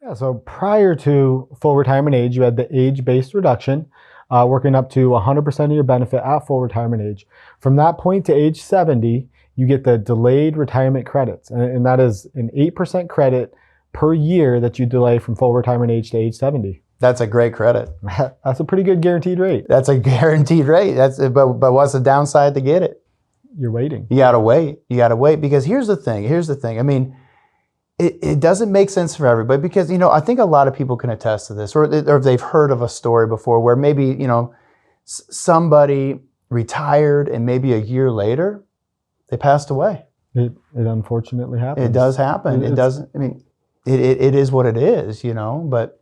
Yeah, so prior to full retirement age, you had the age-based reduction, working up to 100% of your benefit at full retirement age. From that point to age 70, you get the delayed retirement credits, and that is an 8% credit per year that you delay from full retirement age to age 70. That's a great credit. That's a pretty good guaranteed rate. That's a guaranteed rate. But what's the downside to get it? You're waiting. You gotta wait. You gotta wait because here's the thing. I mean, it doesn't make sense for everybody because, I think a lot of people can attest to this or they've heard of a story before where maybe, somebody retired and maybe a year later they passed away. It unfortunately happens. It does happen. It doesn't, it is what it is, but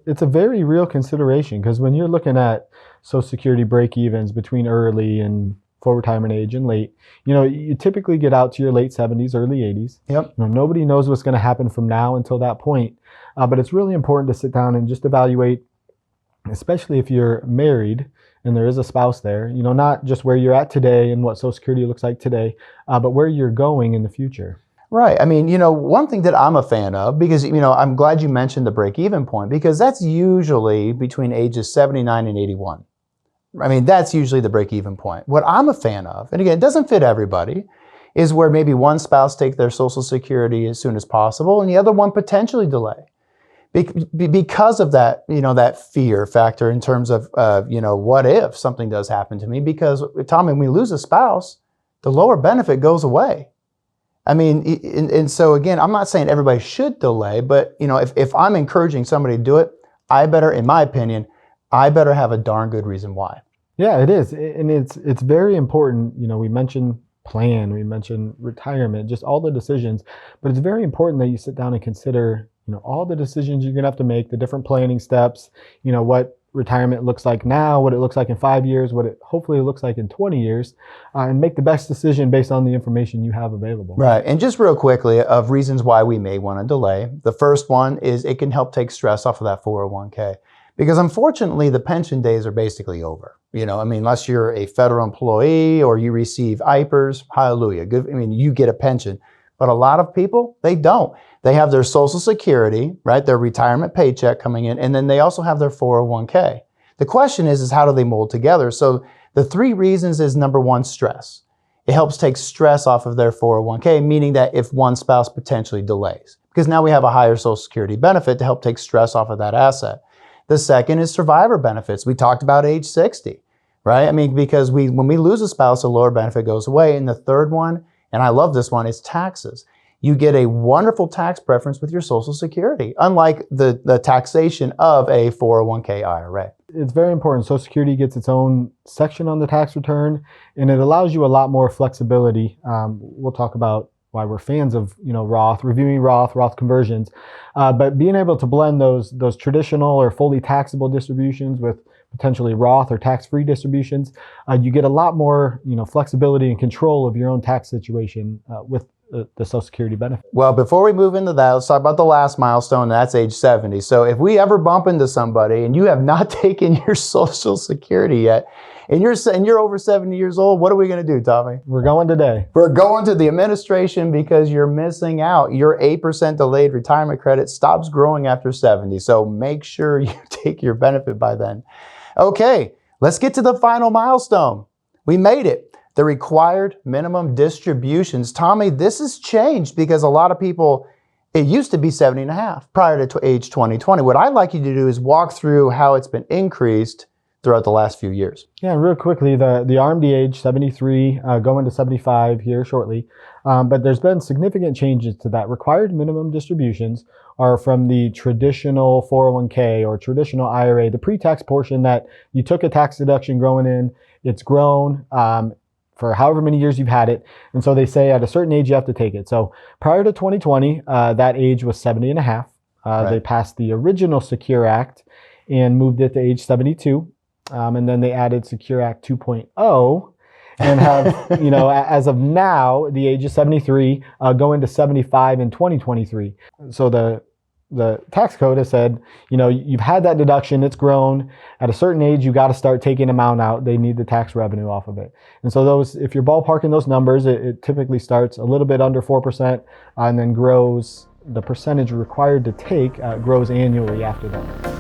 it's a very real consideration because when you're looking at Social Security break-evens between early and full retirement age and late, you typically get out to your late 70s, early 80s. Yep. Nobody knows what's going to happen from now until that point. But it's really important to sit down and just evaluate, especially if you're married and there is a spouse there, not just where you're at today and what Social Security looks like today, but where you're going in the future. Right. One thing that I'm a fan of, because, I'm glad you mentioned the break-even point, because that's usually between ages 79 and 81. That's usually the break-even point. What I'm a fan of, and again, it doesn't fit everybody, is where maybe one spouse take their Social Security as soon as possible and the other one potentially delay. Because of that, that fear factor in terms of, what if something does happen to me? Because, Tommy, when we lose a spouse, the lower benefit goes away. And so again, I'm not saying everybody should delay, but, if I'm encouraging somebody to do it, in my opinion, I better have a darn good reason why. Yeah, it is. And it's very important. We mentioned plan, we mentioned retirement, just all the decisions, but it's very important that you sit down and consider, all the decisions you're going to have to make, the different planning steps, what retirement looks like now, what it looks like in 5 years, what it hopefully looks like in 20 years, and make the best decision based on the information you have available. Right. And just real quickly of reasons why we may want to delay. The first one is it can help take stress off of that 401k. Because unfortunately, the pension days are basically over. Unless you're a federal employee or you receive IPERS, hallelujah. Good. You get a pension. But a lot of people, they don't. They have their Social Security, right? Their retirement paycheck coming in, and then they also have their 401k. The question is how do they mold together? So the 3 reasons is number 1, stress. It helps take stress off of their 401k, meaning that if one spouse potentially delays, because now we have a higher Social Security benefit to help take stress off of that asset. The second is survivor benefits. We talked about age 60, right? Because when we lose a spouse, a lower benefit goes away. And the third one, and I love this one, is taxes. You get a wonderful tax preference with your Social Security, unlike the taxation of a 401k IRA. It's very important. Social Security gets its own section on the tax return, and it allows you a lot more flexibility. We'll talk about why we're fans of Roth, reviewing Roth conversions, but being able to blend those traditional or fully taxable distributions with potentially Roth or tax-free distributions, you get a lot more flexibility and control of your own tax situation with the Social Security benefit. Well, before we move into that, let's talk about the last milestone, and that's age 70. So if we ever bump into somebody and you have not taken your Social Security yet, and you're over 70 years old, what are we going to do, Tommy? We're going today. We're going to the administration because you're missing out. Your 8% delayed retirement credit stops growing after 70. So make sure you take your benefit by then. Okay, let's get to the final milestone. We made it. The required minimum distributions. Tommy, this has changed because a lot of people, it used to be 70 and a half prior to age 2020. What I'd like you to do is walk through how it's been increased throughout the last few years. Yeah, real quickly, the RMD age, 73, going to 75 here shortly. But there's been significant changes to that. Required minimum distributions are from the traditional 401k or traditional IRA, the pre-tax portion that you took a tax deduction growing in. It's grown for however many years you've had it. And so they say at a certain age you have to take it. So prior to 2020, that age was 70 and a half. Right. They passed the original Secure Act and moved it to age 72. And then they added Secure Act 2.0 and have, as of now, the age is 73, going to 75 in 2023. So the tax code has said, you've had that deduction, it's grown. At a certain age, you got to start taking amount out. They need the tax revenue off of it. And so if you're ballparking those numbers, it typically starts a little bit under 4% and then grows the percentage required to take grows annually after that.